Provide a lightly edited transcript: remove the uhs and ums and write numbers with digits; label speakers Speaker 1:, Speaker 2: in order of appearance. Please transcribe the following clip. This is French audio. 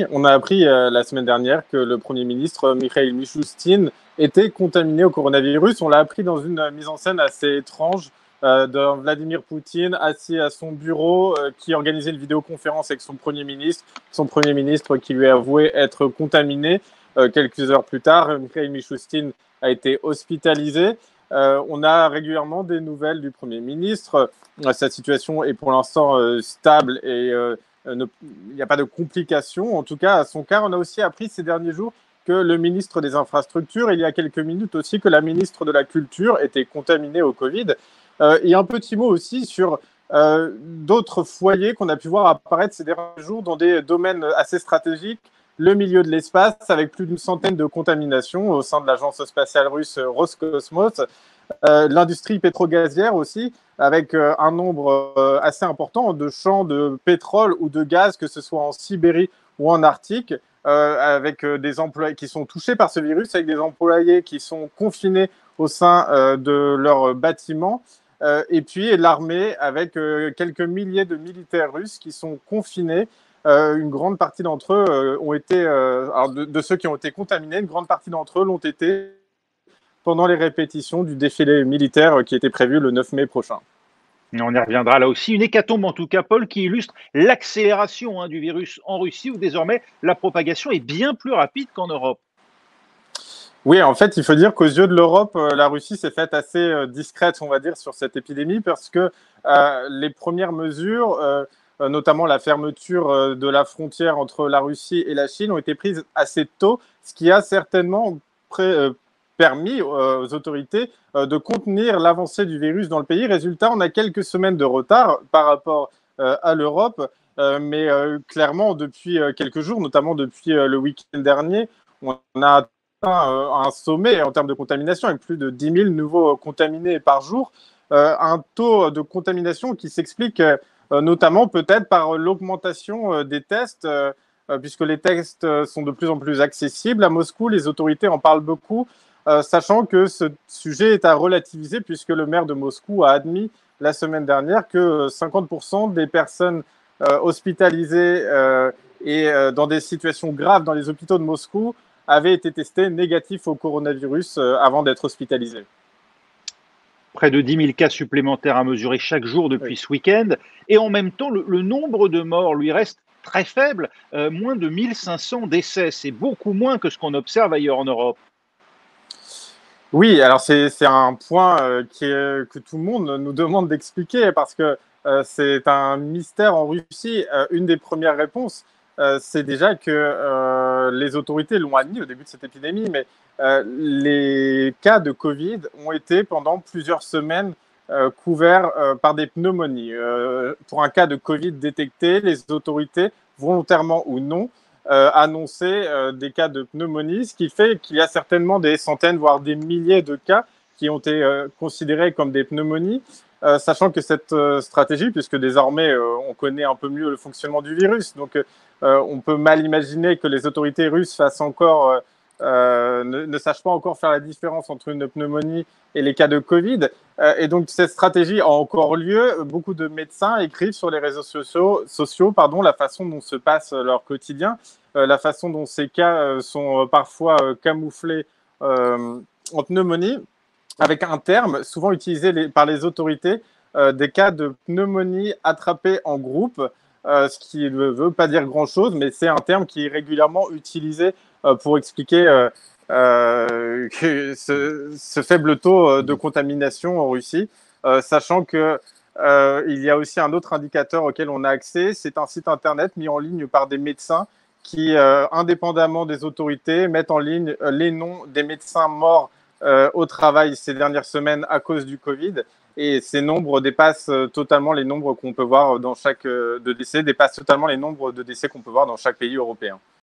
Speaker 1: On a appris la semaine dernière que le Premier ministre Mikhail Mishustin était contaminé au coronavirus. On l'a appris dans une mise en scène assez étrange de Vladimir Poutine assis à son bureau qui organisait une vidéoconférence avec son Premier ministre qui lui a avoué être contaminé. Quelques heures plus tard, Mikhail Mishustin a été hospitalisé. On a régulièrement des nouvelles du Premier ministre. Sa situation est pour l'instant stable et il n'y a pas de complications. En tout cas, à son cas, on a aussi appris ces derniers jours que le ministre des Infrastructures, il y a quelques minutes aussi, que la ministre de la Culture était contaminée au Covid. Et un petit mot aussi sur d'autres foyers qu'on a pu voir apparaître ces derniers jours dans des domaines assez stratégiques. Le milieu de l'espace, avec plus d'une centaine de contaminations au sein de l'agence spatiale russe Roscosmos. L'industrie pétrogazière aussi, avec un nombre assez important de champs de pétrole ou de gaz, que ce soit en Sibérie ou en Arctique, avec des employés qui sont touchés par ce virus, avec des employés qui sont confinés au sein de leur bâtiment. Et puis l'armée, avec quelques milliers de militaires russes qui sont confinés. Une grande partie d'entre eux ont été, alors de ceux qui ont été contaminés, une grande partie d'entre eux l'ont été pendant les répétitions du défilé militaire qui était prévu le 9 mai prochain.
Speaker 2: On y reviendra là aussi. Une hécatombe en tout cas, Paul, qui illustre l'accélération du virus en Russie, où désormais la propagation est bien plus rapide qu'en Europe.
Speaker 1: Oui, en fait, il faut dire qu'aux yeux de l'Europe, la Russie s'est faite assez discrète, on va dire, sur cette épidémie, parce que les premières mesures, notamment la fermeture de la frontière entre la Russie et la Chine, ont été prises assez tôt, ce qui a certainement permis aux autorités de contenir l'avancée du virus dans le pays. Résultat, on a quelques semaines de retard par rapport à l'Europe, mais clairement, depuis quelques jours, notamment depuis le week-end dernier, on a un sommet en termes de contamination avec plus de 10 000 nouveaux contaminés par jour, un taux de contamination qui s'explique notamment peut-être par l'augmentation des tests, puisque les tests sont de plus en plus accessibles. À Moscou, les autorités en parlent beaucoup, sachant que ce sujet est à relativiser, puisque le maire de Moscou a admis la semaine dernière que 50% des personnes hospitalisées et dans des situations graves dans les hôpitaux de Moscou avaient été testés négatifs au coronavirus avant d'être hospitalisés.
Speaker 2: Près de 10 000 cas supplémentaires à mesurer chaque jour depuis ce week-end. Et en même temps, le nombre de morts lui reste très faible, moins de 1500 décès. C'est beaucoup moins que ce qu'on observe ailleurs en Europe.
Speaker 1: Oui, alors c'est un point que tout le monde nous demande d'expliquer parce que c'est un mystère en Russie. Une des premières réponses, c'est déjà que les autorités l'ont admis au début de cette épidémie, mais les cas de Covid ont été pendant plusieurs semaines couverts par des pneumonies. Pour un cas de Covid détecté, les autorités, volontairement ou non, annoncer des cas de pneumonie, ce qui fait qu'il y a certainement des centaines, voire des milliers de cas qui ont été considérés comme des pneumonies, sachant que cette stratégie, puisque désormais on connaît un peu mieux le fonctionnement du virus, donc on peut mal imaginer que les autorités russes fassent encore, ne sachent pas encore faire la différence entre une pneumonie et les cas de Covid. Et donc cette stratégie a encore lieu. Beaucoup de médecins écrivent sur les réseaux sociaux la façon dont se passe leur quotidien, la façon dont ces cas sont parfois camouflés en pneumonie, avec un terme souvent utilisé par les autorités, des cas de pneumonie attrapés en groupe, ce qui ne veut pas dire grand-chose, mais c'est un terme qui est régulièrement utilisé pour expliquer ce faible taux de contamination en Russie, sachant que il y a aussi un autre indicateur auquel on a accès, c'est un site internet mis en ligne par des médecins qui, indépendamment des autorités, mettent en ligne les noms des médecins morts au travail ces dernières semaines à cause du Covid. Et ces nombres dépassent totalement les nombres qu'on peut voir dans chaque décès, dépassent totalement les nombres de décès qu'on peut voir dans chaque pays européen.